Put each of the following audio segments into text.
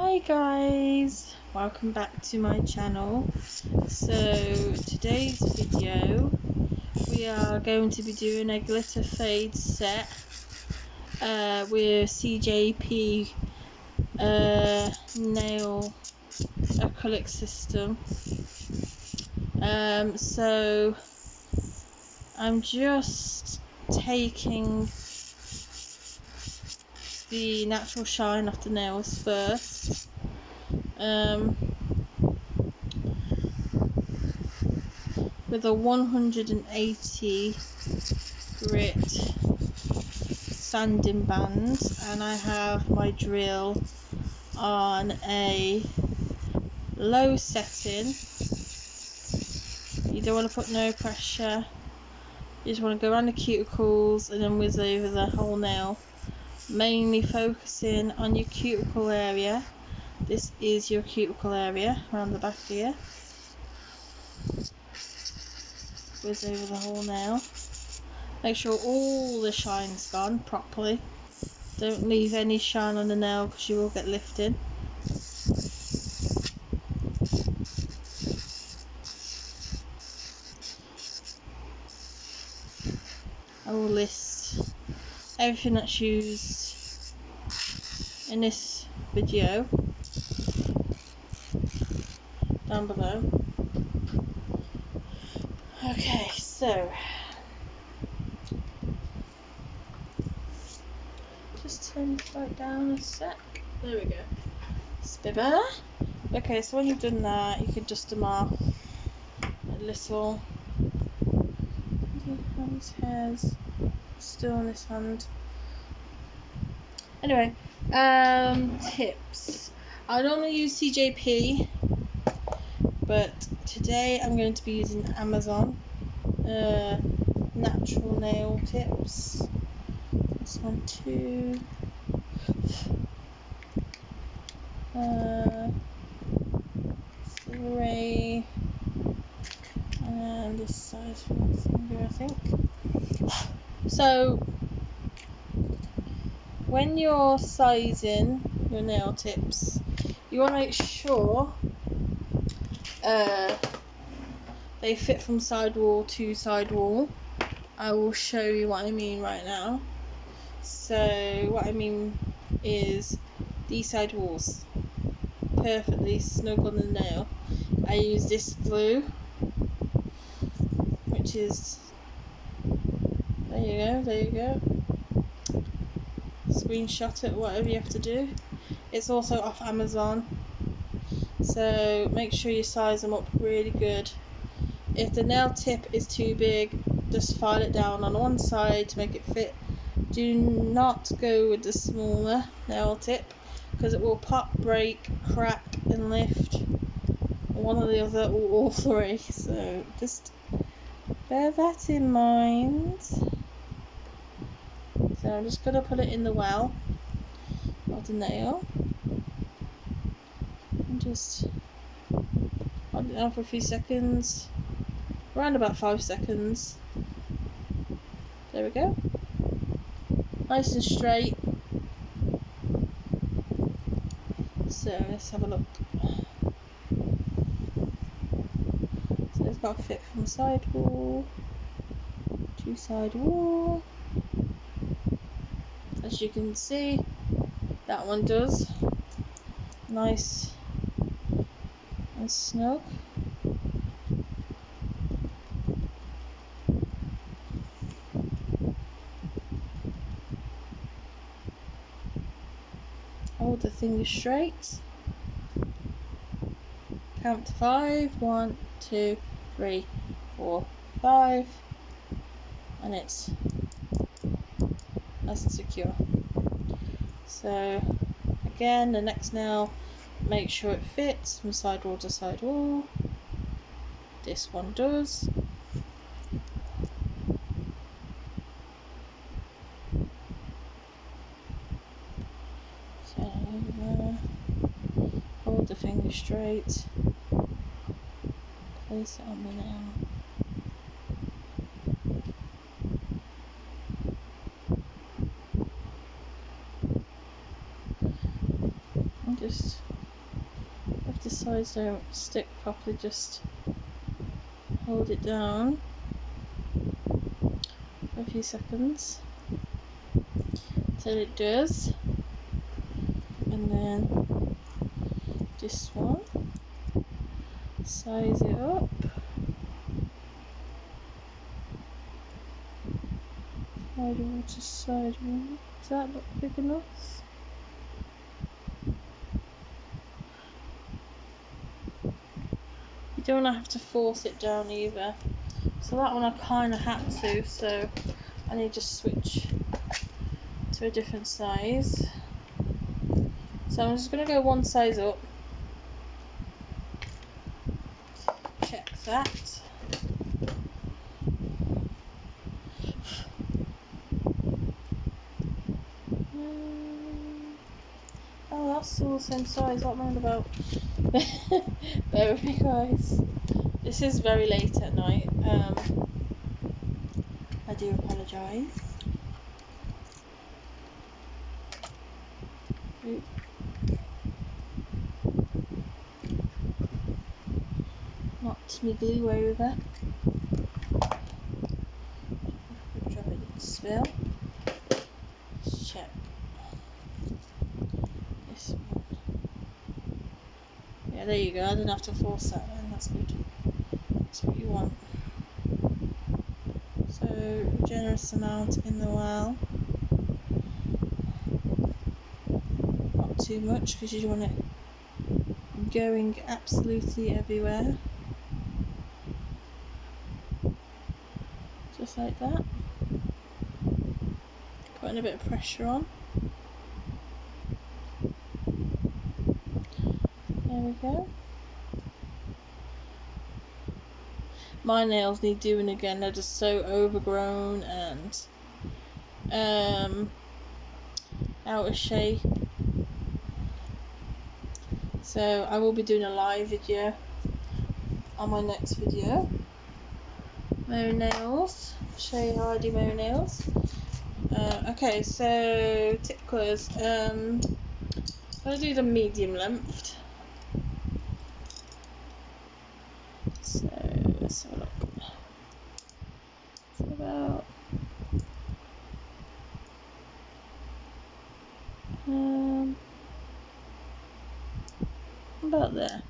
Hi guys, welcome back to my channel. So today's video we are going to be doing a glitter fade set with Cjp nail acrylic system. So I'm just taking the natural shine off the nails first. With a 180 grit sanding band, and I have my drill on a low setting. You don't want to put no pressure, you just want to go around the cuticles and then whiz over the whole nail, mainly focusing on your cuticle area. This is your cuticle area around the back here. Whiz over the whole nail. Make sure all the shine's gone properly. Don't leave any shine on the nail because you will get lifting. I will list everything that's used in this video down below. Okay, so just turn this light down a sec. There we go. It's a bit better. Okay, so when you've done that, you can dust them off a little. His hair's still on this hand. Anyway, tips. I normally use Cjp, but today I'm going to be using Amazon natural nail tips. This one too. Three, and this size for my finger, I think. So when you're sizing your nail tips, you want to make sure they fit from side wall to side wall. I will show you what I mean right now. So what I mean is these side walls perfectly snug on the nail. I use this glue, which is, there you go, screenshot it, whatever you have to do. It's also off Amazon, so make sure you size them up really good. If the nail tip is too big, just file it down on one side to make it fit. Do not go with the smaller nail tip because it will pop, break, crack and lift, one or the other, or all three, so just bear that in mind. So I'm just going to put it in the well of the nail and just hold it down for a few seconds, around about 5 seconds. There we go, nice and straight. So let's have a look. So it's got to fit from side wall to side wall. As you can see, that one does. Nice and snug. Hold the finger straight. Count to 5. 1, 2, 3, 4, 5. And it's nice and secure. So again, the next nail, make sure it fits from side wall to side wall. This one does. So hold the finger straight, place it on the nail. And just the sides don't stick properly, just hold it down for a few seconds till it does, and then this one, size it up. Wider water side one. Does that look big enough? You don't have to force it down either. So that one I kind of had to, so I need to switch to a different size. So I'm just going to go one size up. Check that. Oh, that's still the same size. What am I on about? Bear with me, guys. This is very late at night. I do apologise. Knocked me glue over. Drop it in spill. Let's check this one. Yeah, there you go. I didn't have to force that then. That's good. That's what you want. So, generous amount in the well. Not too much because you want it going absolutely everywhere. Just like that. Putting a bit of pressure on. There we go. My nails need doing again. They're just so overgrown and out of shape. So I will be doing a live video on my next video. Mow nails. Show you how I do mow nails. Okay, so tip colours. I'm going to do the medium length. So let's have a look. It's about there.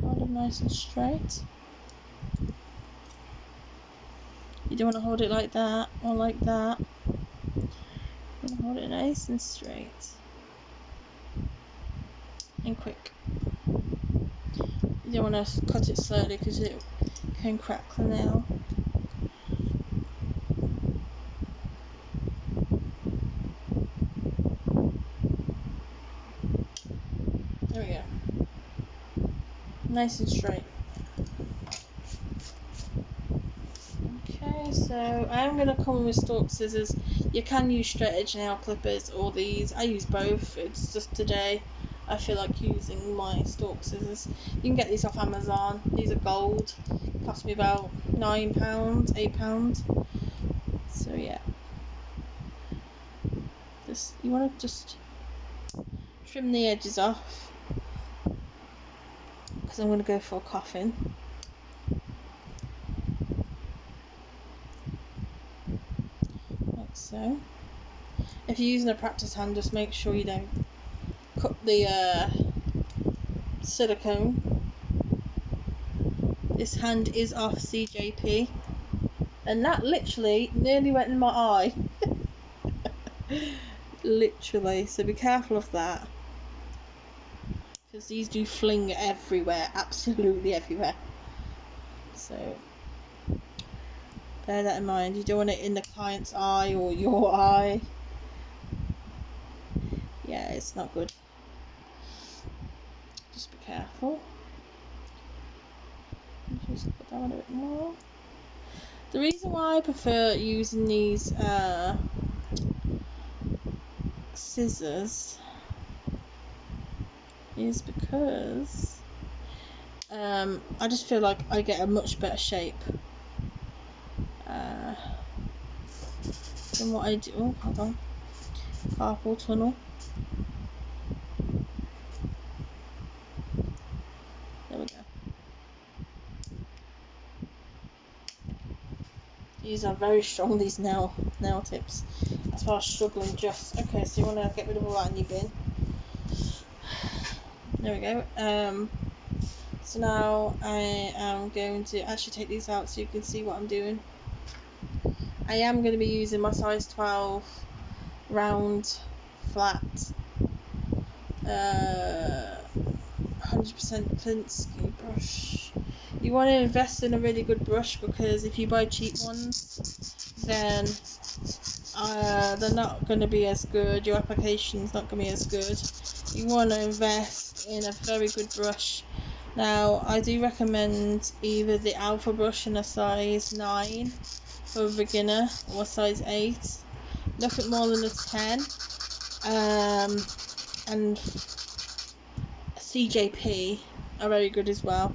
Hold it nice and straight. You don't want to hold it like that or like that. You want to hold it nice and straight and quick. You don't want to cut it slowly because it can crack the nail. There we go. Nice and straight. Okay, so I'm going to come in with stalk scissors. You can use straight edge nail clippers or these. I use both. It's just today I feel like using my stalk scissors. You can get these off Amazon. These are gold. Cost me about £9, £8. So yeah. You want to just trim the edges off because I'm going to go for a coffin. Like so. If you're using a practice hand, just make sure you don't cut the silicone. This hand is off Cjp, and that literally nearly went in my eye. Literally, so be careful of that, because these do fling everywhere, absolutely everywhere. So bear that in mind. You don't want it in the client's eye or your eye. Yeah, it's not good. Just be careful. Just put down a bit more. The reason why I prefer using these scissors is because I just feel like I get a much better shape than what I do. Oh, hold on. Carpal tunnel. There we go. These are very strong, these nail tips. That's why I was struggling just. Okay, so you want to get rid of all that in your bin. There we go. So now I am going to actually take these out so you can see what I'm doing. I am going to be using my size 12 round flat 100% Klinsky brush. You want to invest in a really good brush, because if you buy cheap ones, then they're not going to be as good. Your application's not going to be as good. You want to invest in a very good brush. Now, I do recommend either the alpha brush in a size 9 for a beginner, or a size 8. Nothing more than a 10. And Cjp are very good as well.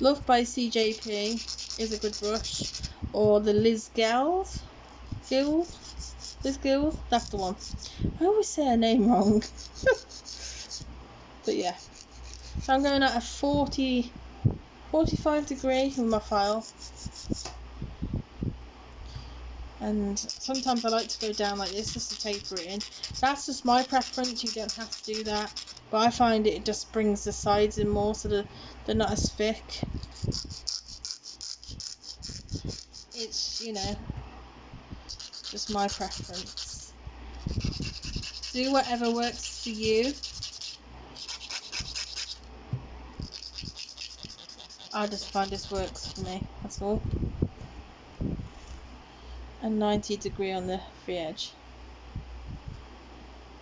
Loved by Cjp is a good brush, or the Liz Gills, that's the one. I always say her name wrong. But yeah, so I'm going at a 45 degree with my file, and sometimes I like to go down like this just to taper it in. That's just my preference, you don't have to do that, but I find it just brings the sides in more, so they're not as thick. It's, you know, just my preference. Do whatever works for you. I just find this works for me, that's all. And 90 degree on the free edge,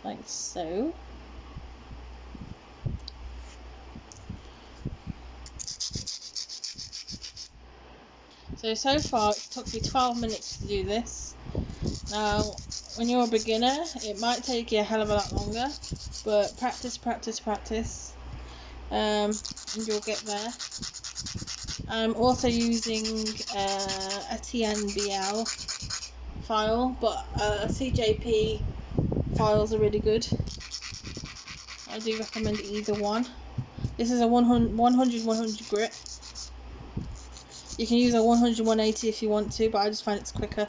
like so. So far it's took me 12 minutes to do this. Now, when you're a beginner, it might take you a hell of a lot longer, but practice, and you'll get there. I'm also using a tnbl file, but Cjp files are really good. I do recommend either one. This is a 100 grip. You can use a 100-180 if you want to, but I just find it's quicker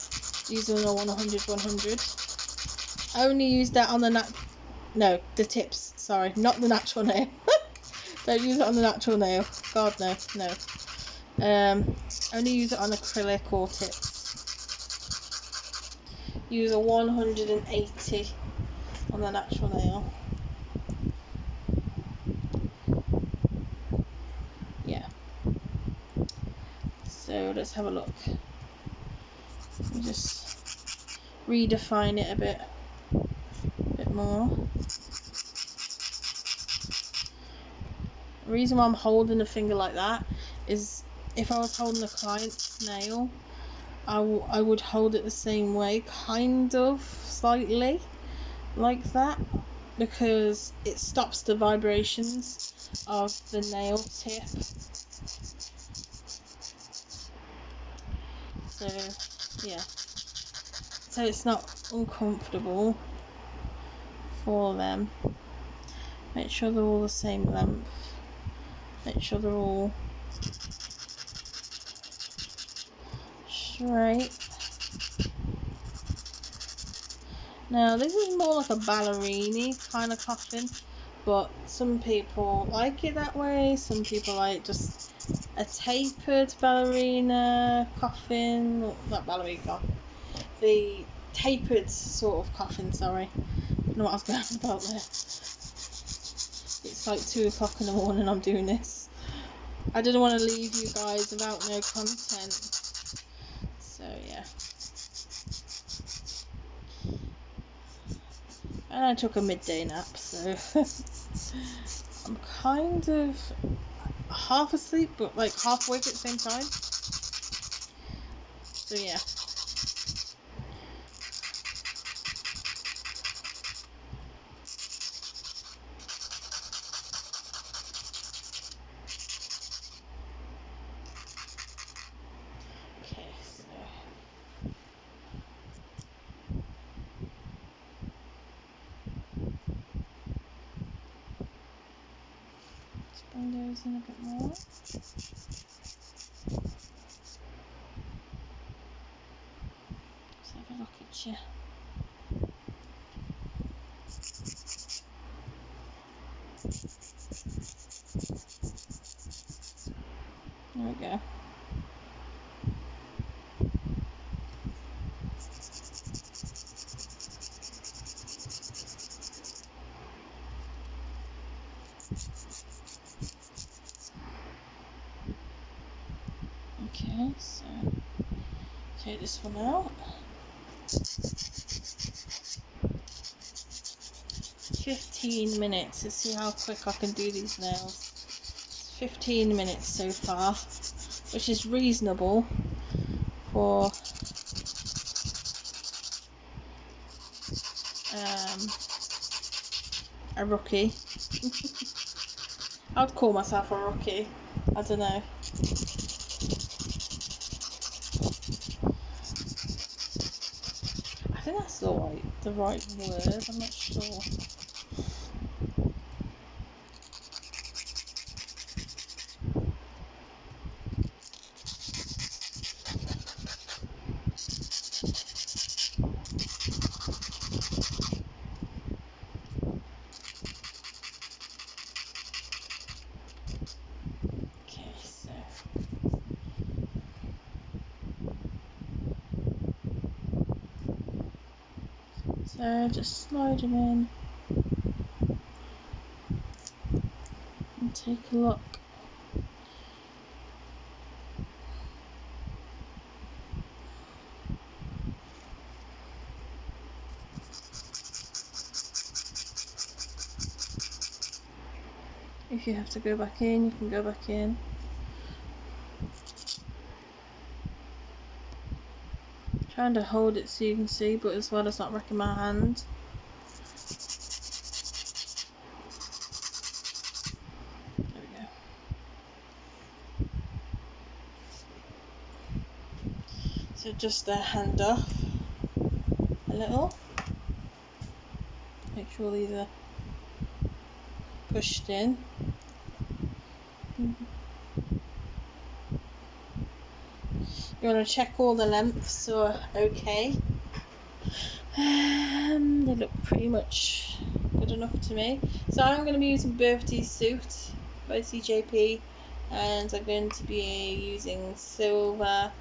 using a 100-100. I only use that on the the tips, sorry, not the natural nail. Don't use it on the natural nail. God, no. Only use it on acrylic or tips. Use a 180 on the natural nail. Yeah. So let's have a look. Let me just redefine it a bit more. The reason why I'm holding a finger like that is if I was holding a client's nail, I would hold it the same way, kind of, slightly, like that, because it stops the vibrations of the nail tip. So, yeah. So it's not uncomfortable for them. Make sure they're all the same length. Make sure they're all straight. Now this is more like a ballerina kind of coffin, but some people like it that way, some people like just a tapered ballerina coffin, not ballerina coffin, the tapered sort of coffin, sorry. I don't know what I was going on about there. It's like 2 o'clock in the morning I'm doing this. I didn't want to leave you guys without no content. So yeah. And I took a midday nap, so I'm kind of half asleep, but like half awake at the same time. So yeah. Bring those in a bit more. Let's have a look at you. There we go. Okay, so take this one out. 15 minutes. Let's see how quick I can do these nails. 15 minutes so far, which is reasonable for a rookie. I'd call myself a rookie. I don't know. I think that's the right word. I'm not sure. Okay, so just slide them in and take a look. If you have to go back in, you can go back in. Trying to hold it so you can see, but as well as not wrecking my hand. There we go. So just the hand off a little. Make sure these are pushed in. You want to check all the lengths are okay. They look pretty much good enough to me. So I'm going to be using Birthday Suit by Cjp, and I'm going to be using silver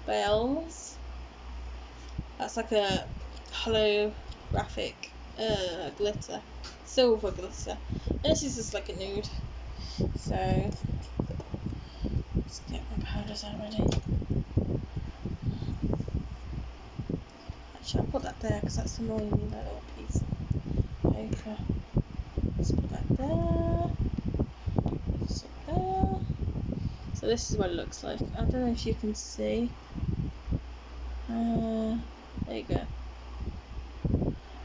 bells. That's like a holographic glitter, silver glitter. And this is just like a nude. So let's get my powders out ready. Actually, I'll put that there because that's annoying me, that little piece of paper. Let's put that there. Sit there. So this is what it looks like. I don't know if you can see. There you go.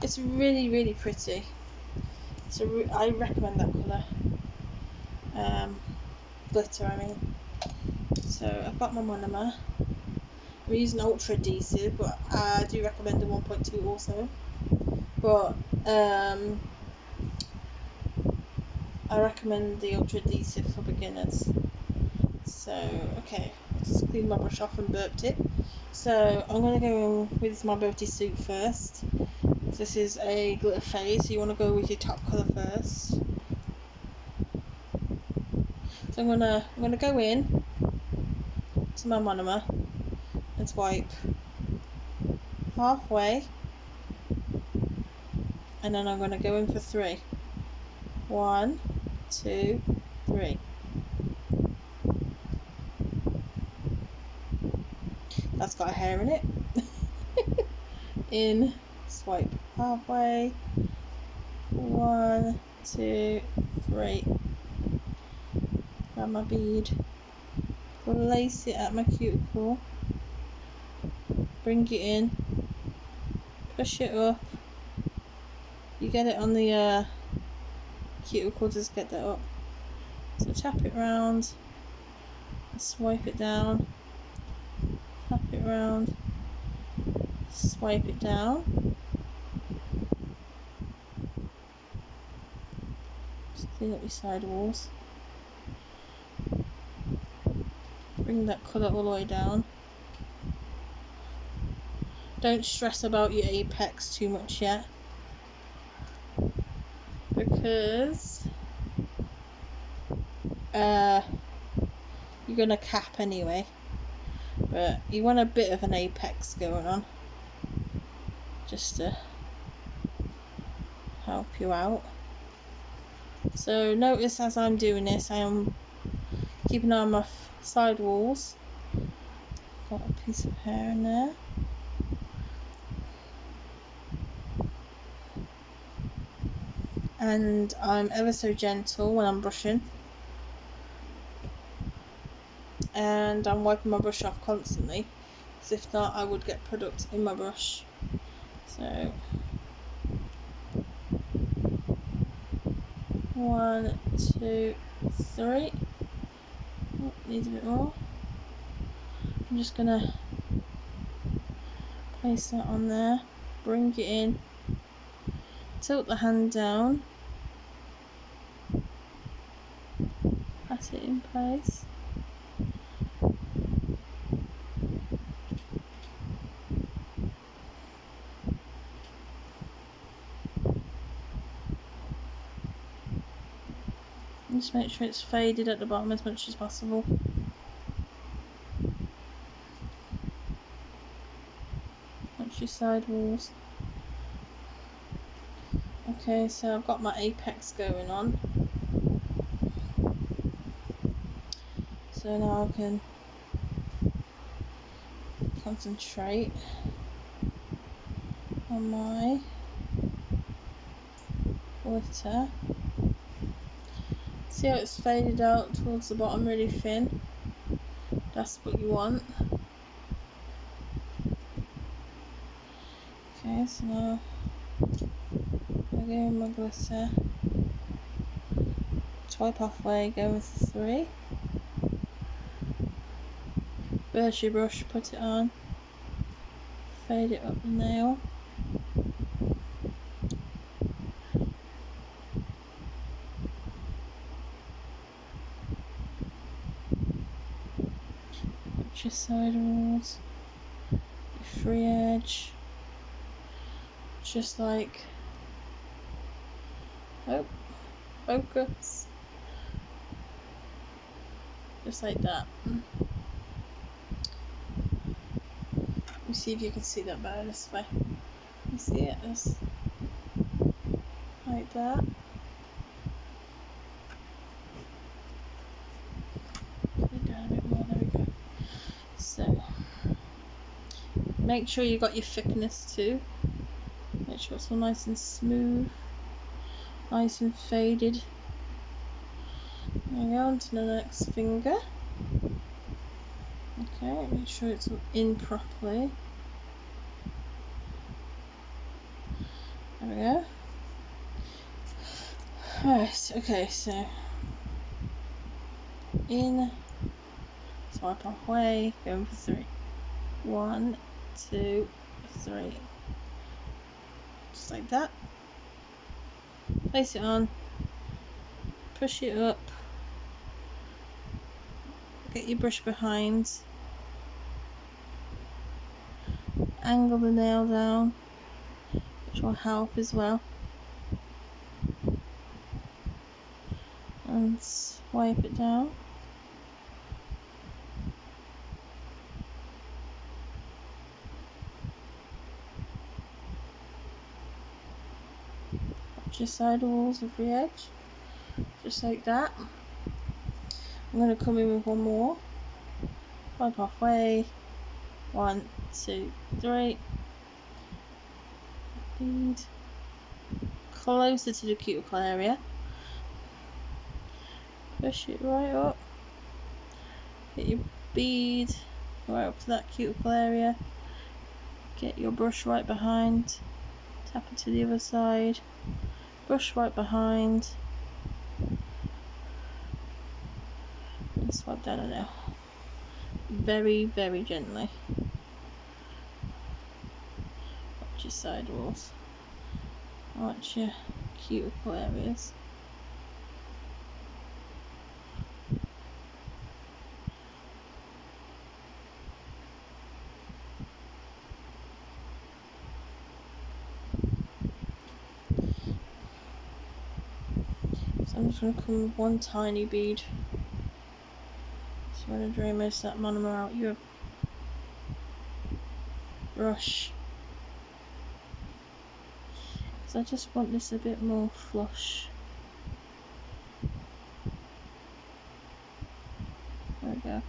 It's really, really pretty. So I recommend that colour. Glitter, I mean. So I've got my monomer. I'm using ultra adhesive, but I do recommend the 1.2 also. But I recommend the ultra adhesive for beginners. So okay, I'll just clean my brush off and burped it. So I'm going to go in with my Birthday Suit first. This is a glitter phase, so you want to go with your top colour first. So I'm gonna go in to my monomer and swipe halfway, and then I'm gonna go in for 3. 1, 2, 3. That's got a hair in it. In, swipe halfway. 1, 2, 3. Grab my bead, place it at my cuticle, bring it in, push it up. You get it on the cuticle, just get that up. So tap it round, swipe it down, tap it round, swipe it down. Just clean up your side walls. Bring that colour all the way down. Don't stress about your apex too much yet, because you're going to cap anyway, but you want a bit of an apex going on just to help you out. So notice as I'm doing this, I am keeping an eye on my side walls. Got a piece of hair in there. And I'm ever so gentle when I'm brushing. And I'm wiping my brush off constantly, because if not I would get product in my brush. So 1, 2, 3. Oh, needs a bit more. I'm just gonna place that on there, bring it in, tilt the hand down, pat it in place. And just make sure it's faded at the bottom as much as possible. Watch your side walls. Okay, so I've got my apex going on. So now I can concentrate on my glitter. See how it's faded out towards the bottom really thin? That's what you want. Okay, so now again my glitter. Swipe halfway, go with 3. Where's your brush? Put it on. Fade it up the nail. Watch your side walls. Your free edge. Just like, oh, focus. Just like that. Let me see if you can see that better this way. You see it? Just like that. Put it down a bit more. There we go. So make sure you got your thickness too. Make sure it's all nice and smooth, nice and faded. There we go, on to the next finger. Okay, make sure it's all in properly. There we go. Right, okay, so in, swipe halfway, going for 3. 1, 2, 3. Just like that. Place it on. Push it up. Get your brush behind. Angle the nail down, which will help as well. And swipe it down. Watch your side walls of the edge. Just like that. I'm going to come in with one more. Swipe halfway. 1, 2, 3. Bead closer to the cuticle area. Push it right up. Get your bead right up to that cuticle area. Get your brush right behind. Tap it to the other side. Brush right behind. And swipe down the nail. Very, very gently. Watch your side walls. Watch your cuticle areas. I'm just going to come with one tiny bead. So I'm going to drain most of that monomer out your brush. So I just want this a bit more flush. There we go.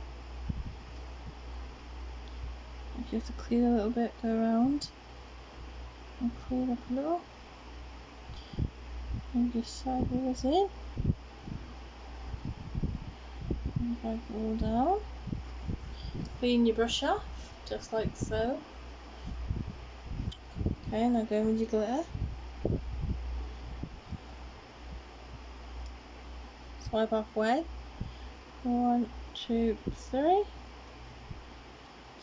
If you have to clean a little bit, go around and clean up a little. And just side walls in. And drag it all down. Clean your brush off, just like so. Okay, now go with your glitter. Swipe halfway. 1, 2, 3.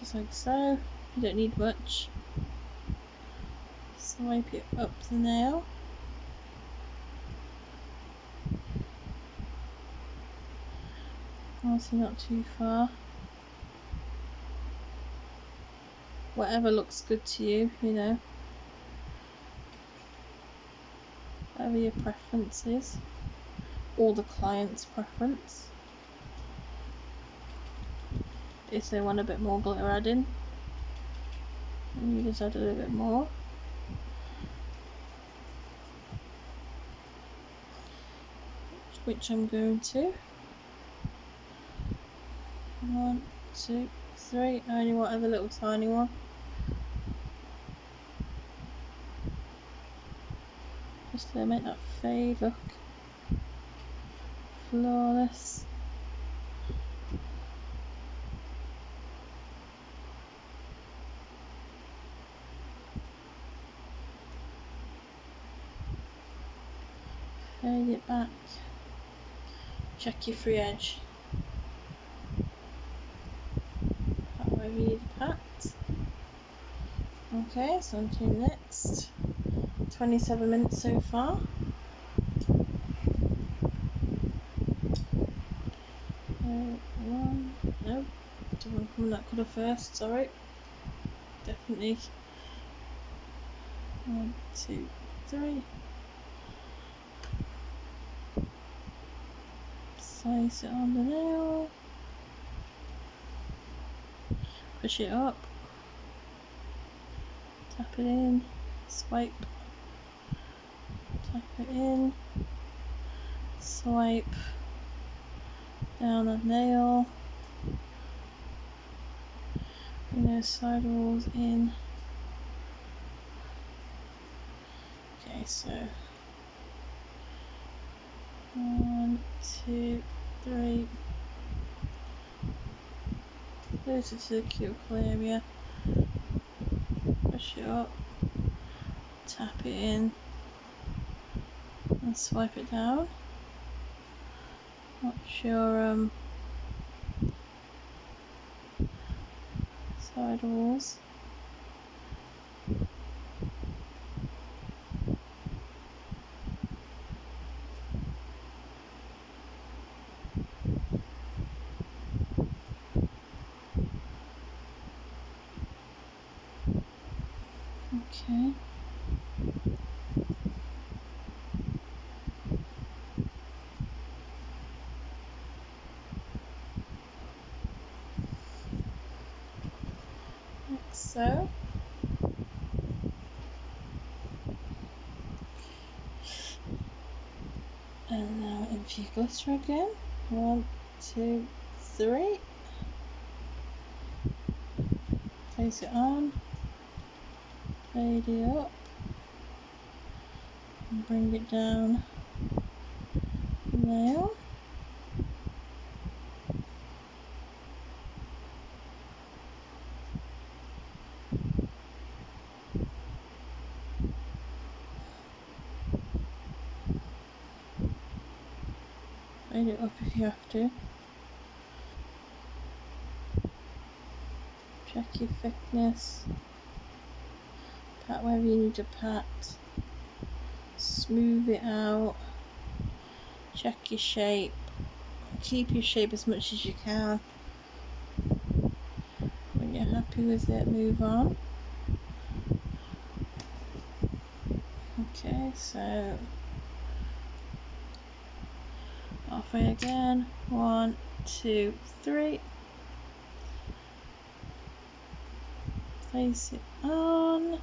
Just like so. You don't need much. Swipe it up the nail. Obviously not too far. Whatever looks good to you, you know. Whatever your preference is. Or the client's preference. If they want a bit more glitter adding, and you just add a little bit more. Which I'm going to. 1, 2, 3. I only want a little tiny one. Just to make that fade look flawless. Fade it back. Check your free edge. Pat wherever you need to pat. Okay, so on to next. 27 minutes so far. No, don't want to come in that colour first, sorry. Definitely. 1, 2, 3. Slice it on the nail. Push it up. Tap it in. Swipe. Tap it in. Swipe. Down the nail. Bring those side walls in. Okay, so 1, 2, 3. Closer to the cuticle area. Push it up. Tap it in. And swipe it down. Watch your side walls. Okay. Like so. And now into your glitter again. 1, 2, 3. Place it on. Fade it up. And bring it down. Nail. Fade it up if you have to. Check your thickness. Pat wherever you need to pat. Smooth it out. Check your shape. Keep your shape as much as you can. When you're happy with it, move on. Okay, so halfway again. 1, 2, 3. Place it on,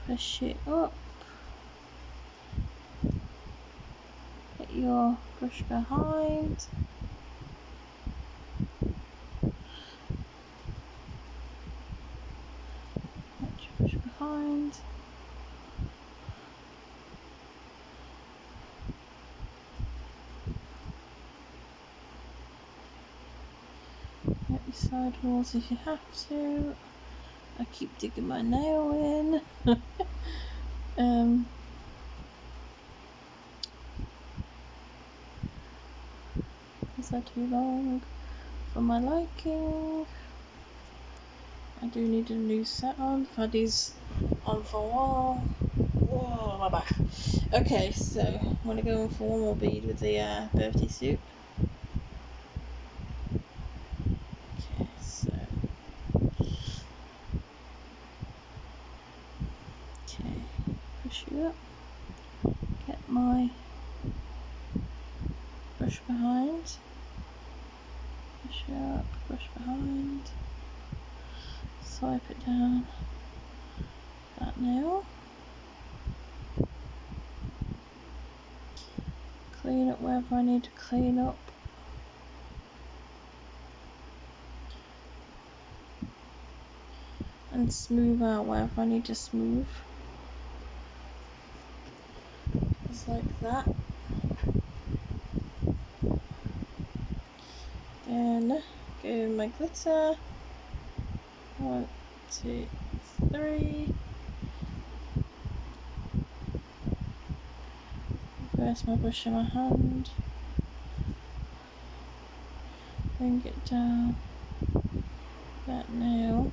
push it up, get your brush behind, brush behind, get your side walls if you have to. I keep digging my nail in. Is that too long for my liking? I do need a new set on. I've had these on for a while. Whoa, my back. Okay, so I'm going to go in for one more bead with the birthday suit. Okay, so push it up, get my brush behind, push it up, brush behind, swipe it down that nail, clean up wherever I need to clean up, and smooth out wherever I need to smooth, just like that. Then go in my glitter, 1, 2, 3, reverse my brush in my hand, bring it down that nail,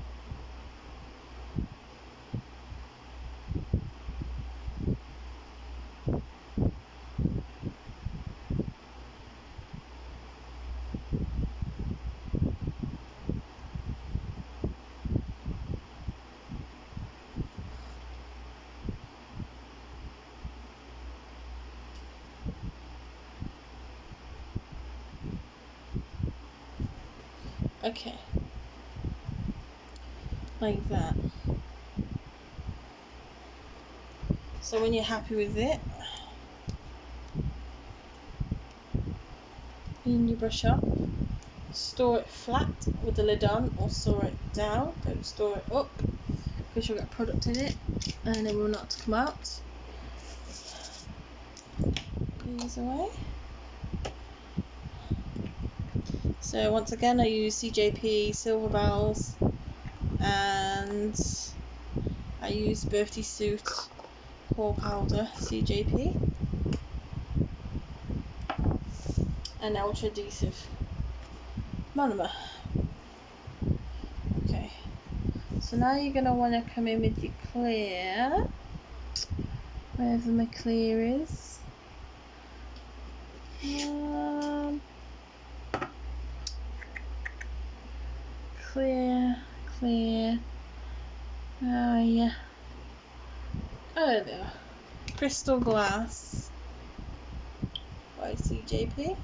okay, like that. So when you're happy with it, clean your brush up, store it flat with the lid on, or store it down, don't store it up because you'll get product in it and it will not come out. These away. So once again I use Cjp silver bells, and I use birthday suit core powder Cjp and ultra adhesive monomer. Okay, so now you're going to want to come in with your clear, wherever my clear is. Clear. Oh yeah. Oh, there they are. Crystal glass by Cjp,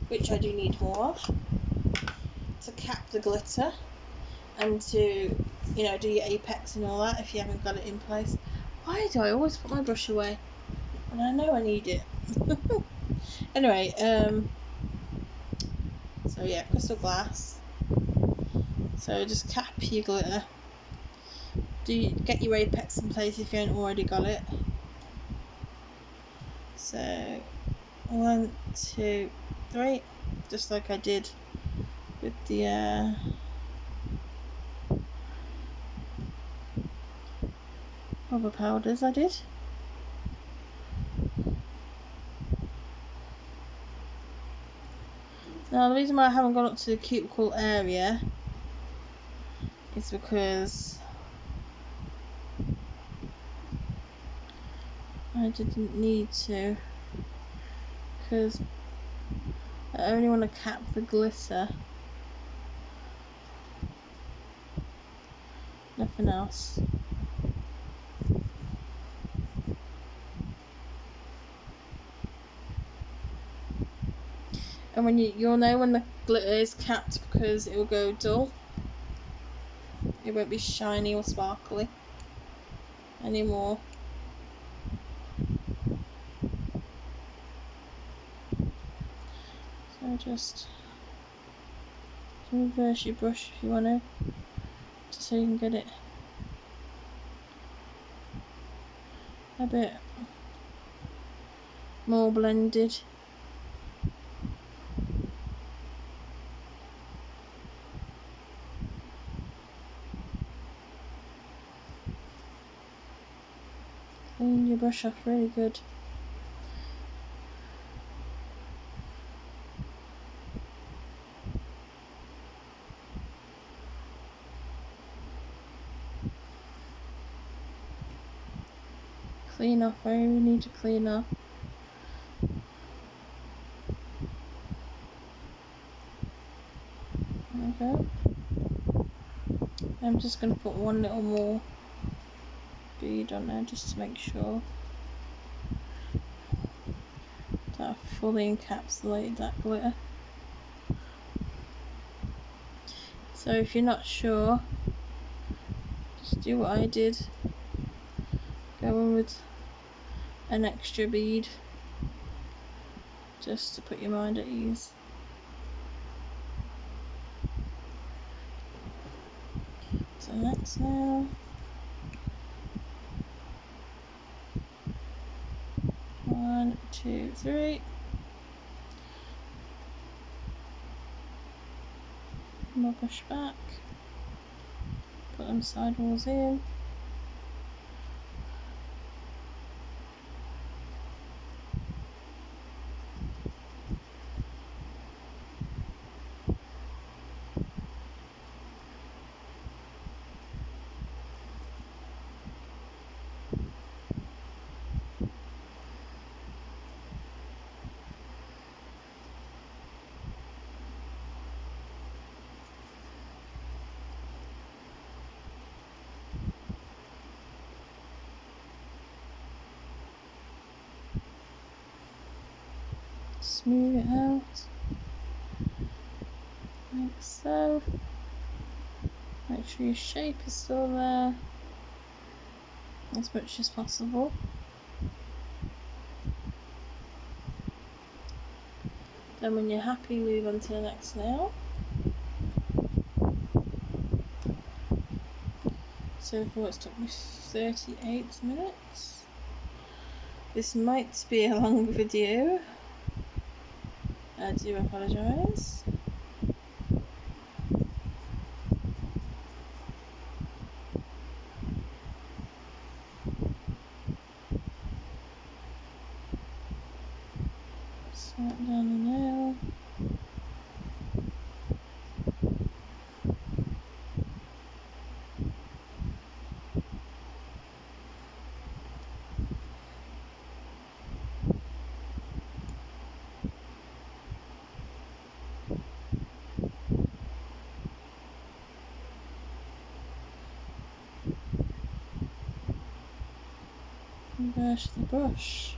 which I do need more of, to cap the glitter and to, you know, do your apex and all that if you haven't got it in place. Why do I always put my brush away when I know I need it? Anyway, so yeah, crystal glass. So just cap your glitter. Get your apex in place if you haven't already got it. So 1, 2, 3, just like I did with the rubber powders I did. Now the reason why I haven't gone up to the cuticle area is because I didn't need to, because I only want to cap the glitter, nothing else. And when you'll know when the glitter is capped because it will go dull. It won't be shiny or sparkly anymore. So just reverse your brush if you want to, just so you can get it a bit more blended. Clean your brush off really good. Clean off where you need to clean off. There we go. I'm just going to put one little more bead on there just to make sure that I've fully encapsulated that glitter. So if you're not sure, just do what I did. Go in with an extra bead just to put your mind at ease. So next now, one, two, three. More brush back. Put them sidewalls in. Smooth it out, like so. Make sure your shape is still there as much as possible. Then when you're happy, move on to the next nail. So far it's took me 38 minutes. This might be a long video. I do apologise. Slap down the nail. Brush the brush.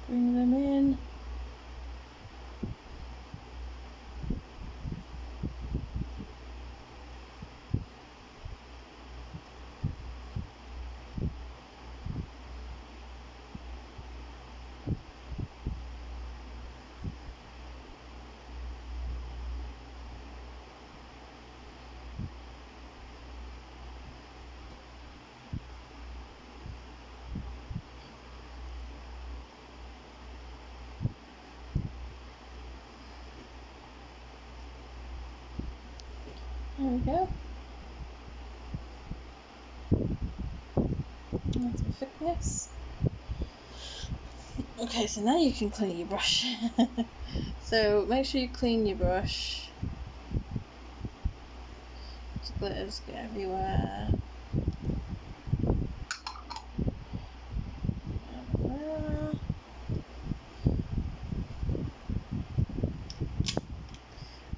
Bring them in. There we go. That's the thickness. Okay, so now you can clean your brush. So make sure you clean your brush. The glitters get everywhere.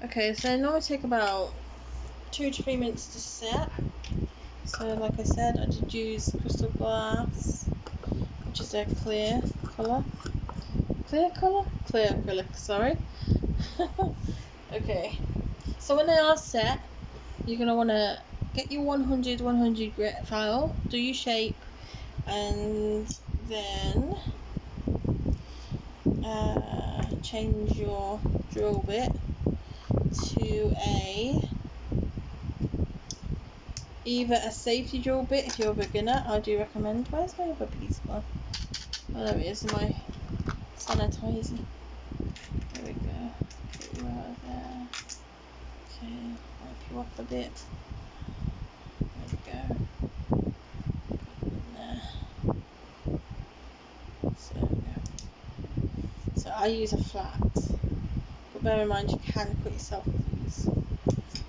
Okay, so now it take about 2 to 3 minutes to set. So like I said, I did use crystal glass, which is a clear colour. Clear acrylic, sorry. Okay, so when they are set, you're going to want to get your 100 grit file, do your shape, and then change your drill bit to either a safety drill bit if you're a beginner. I do recommend. Where's my other piece gone? Oh, there it is, my sanitizer. There we go. Put you right there. Okay, wipe you off a bit. There we go. Put you in there. So there we go. So I use a flat, but bear in mind you can cut yourself with these.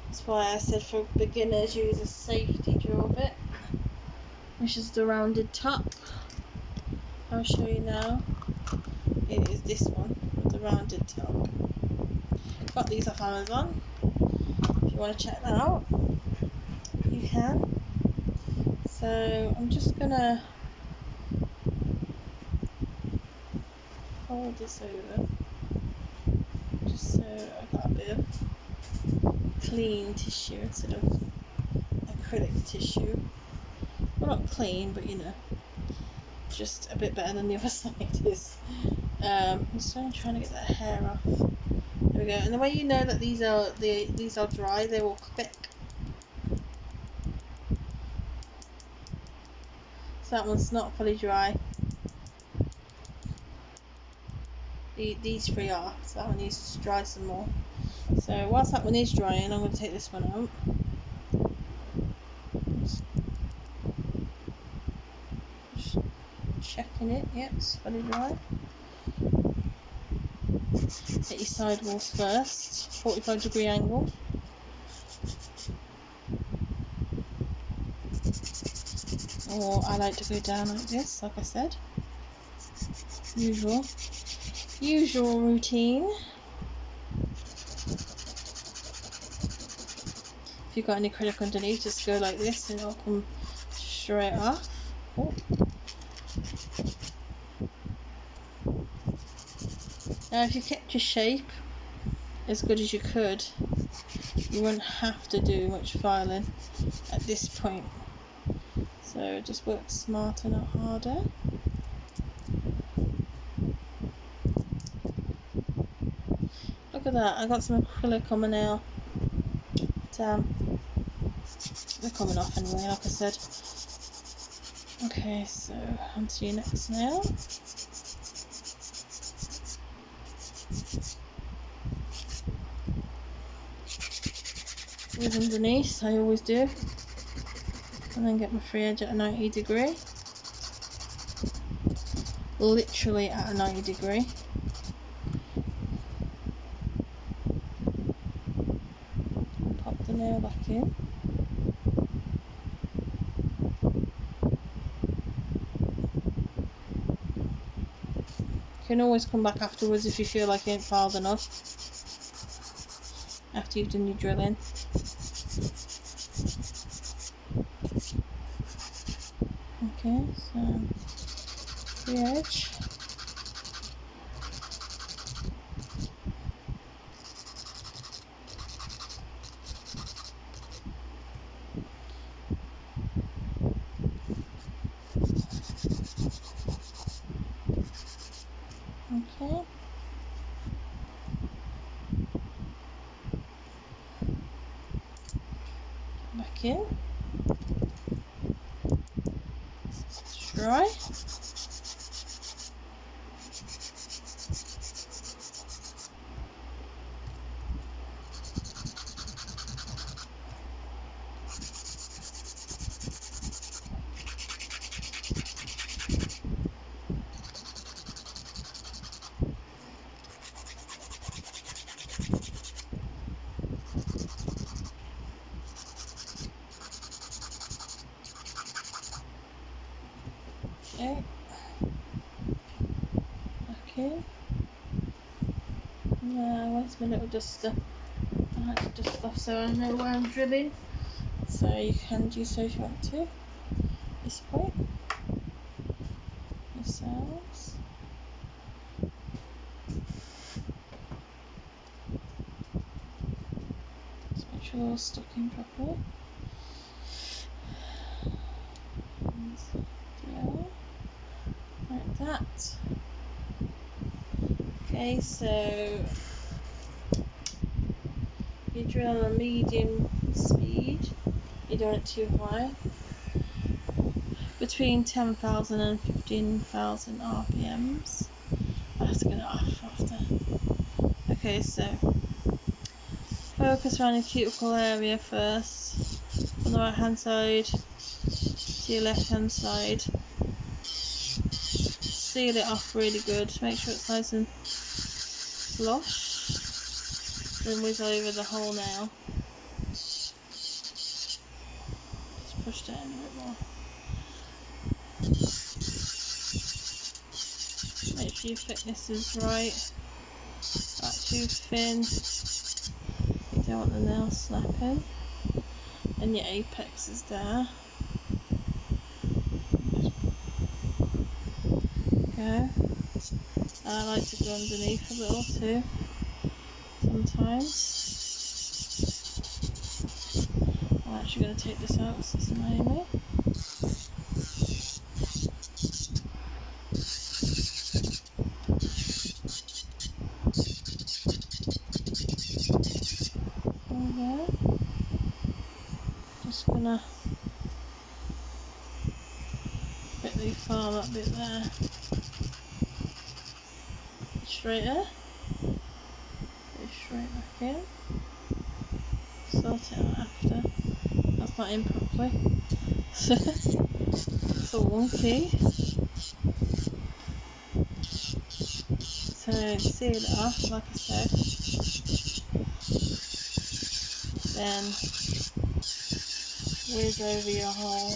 That's why I said for beginners use a safety drill bit, which is the rounded top. I'll show you now. It is this one with the rounded top. Got these off Amazon. If you want to check that out, you can. So I'm just gonna fold this over, just so I've got a bit of clean tissue instead of acrylic tissue. Well, not clean, but you know, just a bit better than the other side is. I'm just trying to get that hair off. There we go. And the way you know that these are dry, they will click. So that one's not fully dry. These three are. So that one needs to dry some more. So whilst that one is drying, I'm going to take this one out. Just checking it. Yep, it's fully dry. Hit your sidewalls first. 45-degree angle. Or I like to go down like this, like I said. Usual routine. If you've got any acrylic underneath, just go like this and it'll come straight off. Oh. Now if you kept your shape as good as you could, you wouldn't have to do much filing at this point. So just work smarter, not harder. Look at that, I got some acrylic on my nail. Damn. They're coming off anyway, like I said. Okay, so on to your next nail. With underneath, I always do. And then get my free edge at a 90 degree. Literally at a 90 degree. And pop the nail back in. You can always come back afterwards if you feel like you ain't filed enough. After you've done your drilling. Okay, so free edge. Okay. Back in. Dry. Okay. Okay. Now, where's my little duster? I like to dust off so I know where I'm drilling. So you can do so if you want to. This point. Yourselves. sure it's stuck in properly. And like that. Okay, so you drill on a medium speed, you don't want it too high, between 10,000 and 15,000 RPMs. I have to get it off after. Okay, so focus around your cuticle area first, from the right hand side to your left hand side. Seal it off really good, make sure it's nice and flush. Then whiz over the whole nail. Just push that in a bit more. Make sure your thickness is right, not too thin. You don't want the nail snapping. And your apex is there. Go. I like to go underneath a little too, sometimes. I'm actually going to take this out because it's annoying me. There. Just gonna quickly farm that bit there. Straighter. Go straight back in. Sort it out after. That's not in properly. It's all wonky. So seal it off, like I said. Then whiz over your whole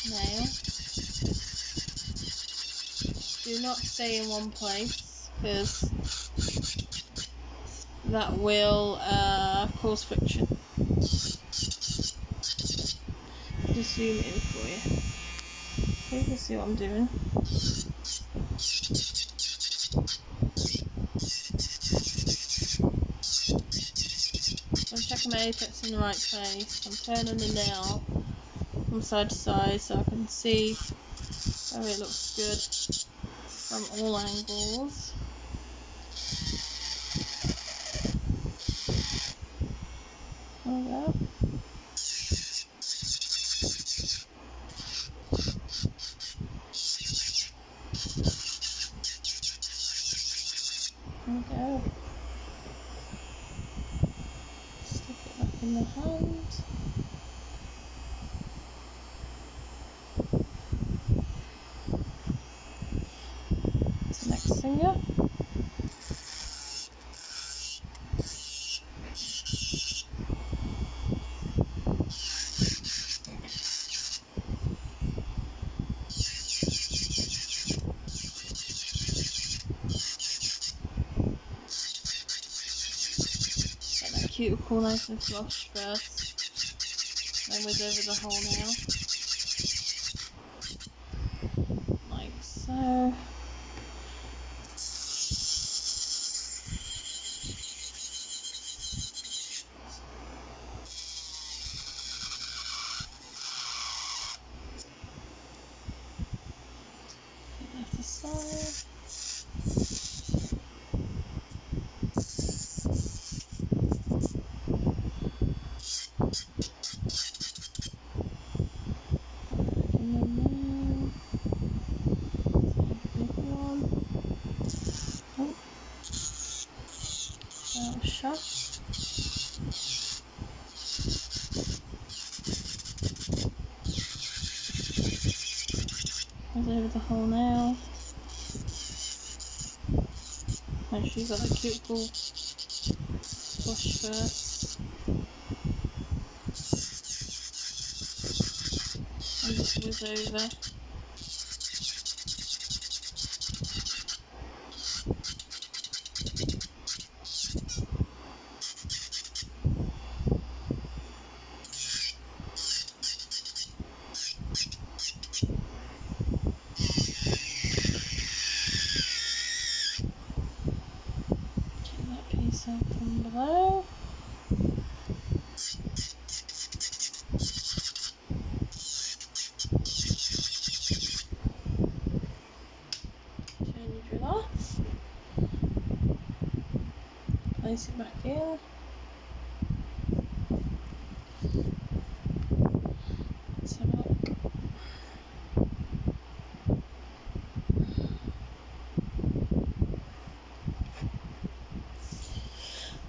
nail. Do not stay in one place because that will cause friction. Just zoom it in for you. So you can see what I'm doing. I'm checking my apex in the right place. I'm turning the nail from side to side so I can see whether it looks good from all angles. There we go. There we go. Stick it back in the hand. To the next finger. Cuticle nice and flush first, then whiz over the whole nail, like so. Left aside. Shut. Goes over the whole nail. Make sure you've got the cuticle flush first. And just whiz over. From below. Turn your drill off. Place it back in. Let's have a look.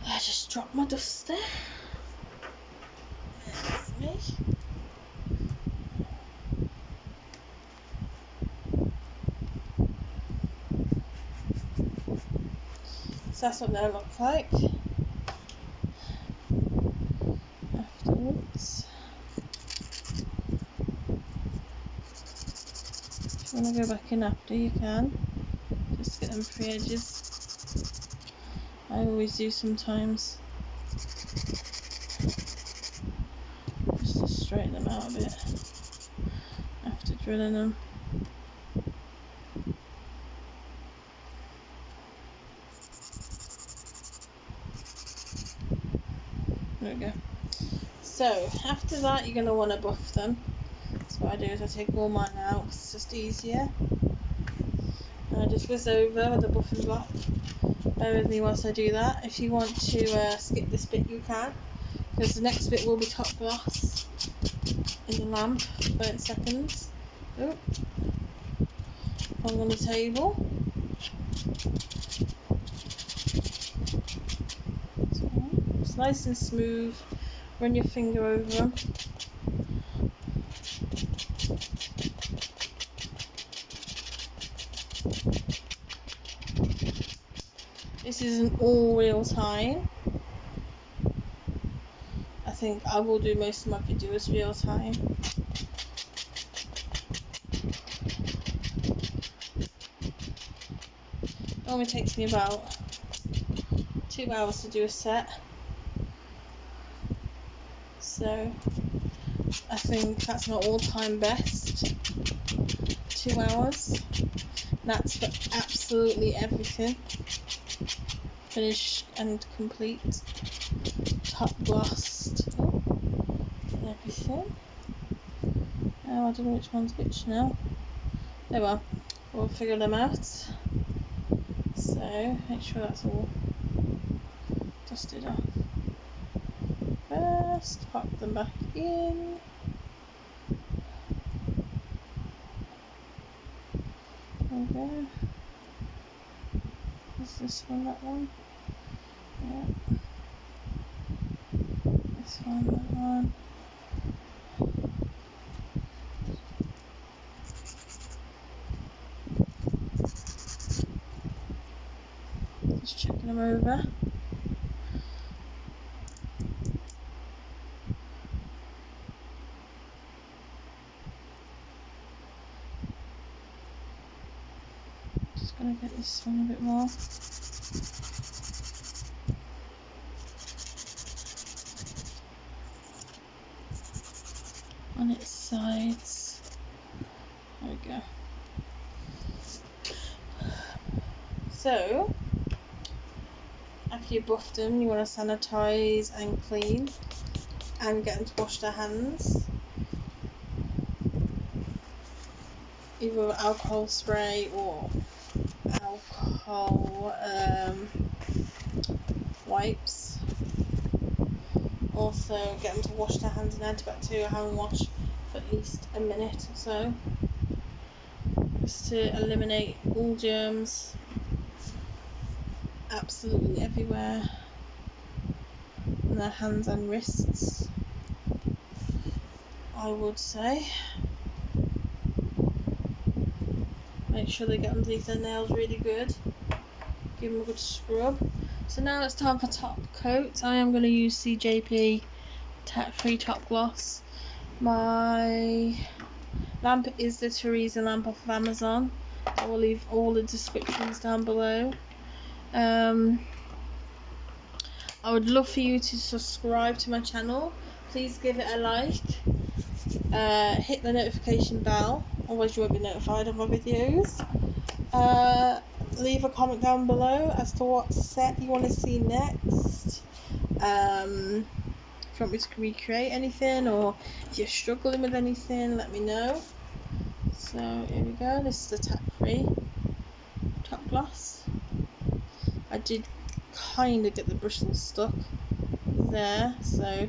I just dropped my duster. There's me. So that's what that looks like afterwards. If you want to go back in after, you can. Just get them free edges. I always do sometimes. Just to straighten them out a bit after drilling them. There we go. So after that, you're going to want to buff them. So what I do is I take all mine out, it's just easier. And I just whiz over with a buffing block. Bear with me whilst I do that. If you want to skip this bit, you can, because the next bit will be top gloss in the lamp, 30 seconds. Oh, on the table. So, it's nice and smooth. Run your finger over them. This isn't all real time. I think I will do most of my videos real time. It only takes me about 2 hours to do a set. So I think that's my all-time best. 2 hours. That's for absolutely everything. Finished and complete. Top glossed. Oh, and everything. Oh, I don't know which one's which now. Oh well, we'll figure them out. So make sure that's all dusted off. First, pop them back in. There we go. Is this one that one? Yeah. This one, that one. Just checking them over. Just gonna get this one a bit more. On its sides. There we go. So after you buff them, you want to sanitize and clean and get them to wash their hands, either with alcohol spray or alcohol wipes. Also get them to wash their hands in antibacterial hand wash for at least a minute or so, just to eliminate all germs absolutely everywhere on their hands and wrists, I would say. Make sure they get underneath their nails really good. Give them a good scrub. So now it's time for top coat. I am going to use Cjp free top gloss. My lamp is the Teresa lamp off of Amazon. I will leave all the descriptions down below. I would love for you to subscribe to my channel. Please give it a like. Hit the notification bell, otherwise you won't be notified of my videos. Leave a comment down below as to what set you want to see next. If you want me to recreate anything, or if you're struggling with anything, let me know. So here we go, this is the tack-free top gloss. I did kind of get the bristles stuck there, so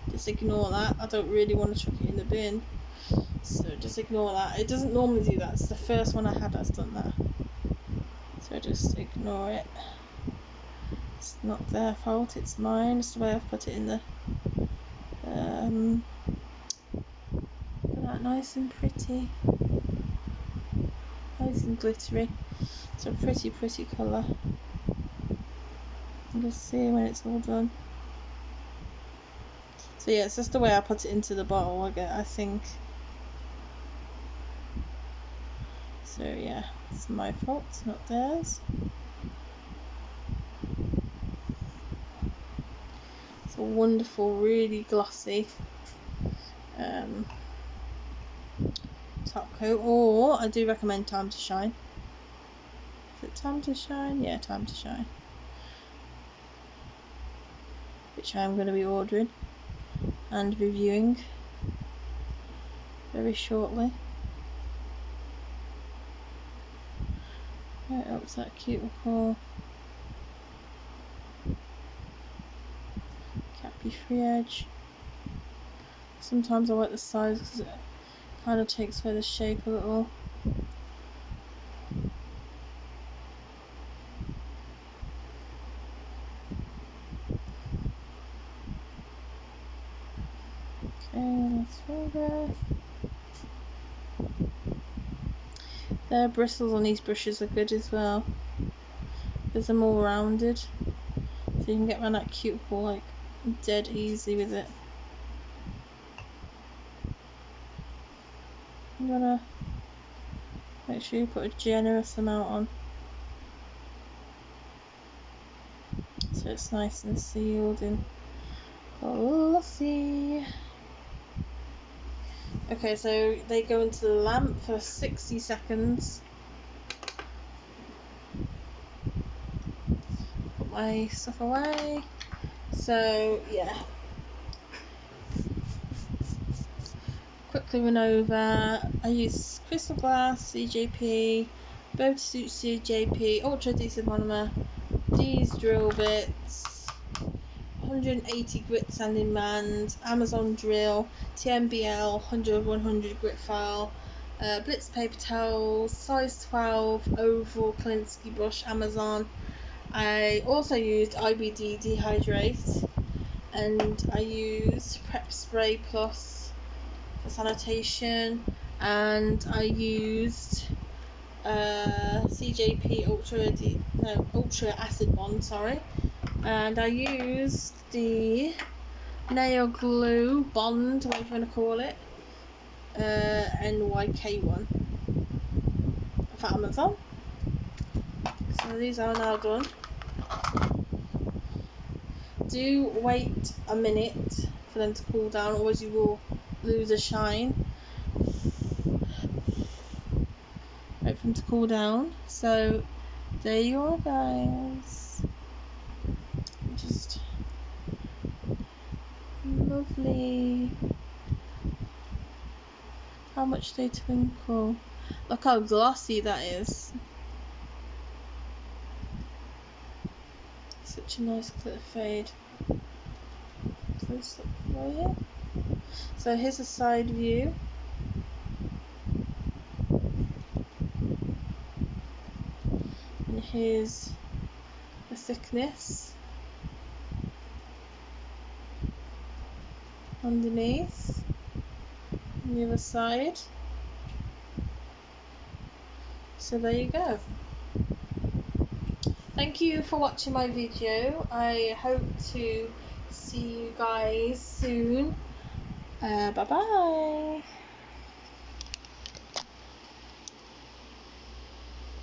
just ignore that. I don't really want to chuck it in the bin, so just ignore that. It doesn't normally do that. It's the first one I had that's done that, so just ignore it. It's not their fault, it's mine. It's the way I've put it in the put that nice and pretty, nice and glittery. It's a pretty colour. You'll see when it's all done. So yeah, it's just the way I put it into the bottle, I think. So yeah, it's my fault, not theirs. It's a wonderful, really glossy top coat, or I do recommend Time to Shine. Is it Time to Shine? Yeah, Time to Shine. Which I'm going to be ordering and reviewing very shortly. Right, up that cuticle. Cappy free edge. Sometimes I like the size because it kind of takes away the shape a little. Okay, let's photograph. Their bristles on these brushes are good as well, because they're more rounded, so you can get around that cuticle like dead easy with it. I'm gonna make sure you put a generous amount on, so it's nice and sealed and glossy. Okay, so they go into the lamp for 60 seconds. Put my stuff away. So yeah, quickly run over. I use crystal glass, Cjp, both suits Cjp, ultra adhesive monomer, these drill bits, 180 grit sanding band, Amazon drill, tnbl 100/100 grit file, blitz paper towels, size 12 oval Klinsky brush, Amazon. I also used IBD dehydrate, and I used prep spray plus for sanitation, and I used Cjp ultra acid bond, sorry, and I used the nail glue bond, whatever you want to call it, NYK one for Amazon. So these are now done. Do wait a minute for them to cool down, otherwise you will lose a shine. Wait for them to cool down. So there you are, guys. Just lovely. How much they twinkle. Look how glossy that is. Such a nice glitter fade. Close up for you. So here's a side view. And here's the thickness underneath. On the other side. So there you go. Thank you for watching my video. I hope to see you guys soon. Bye bye.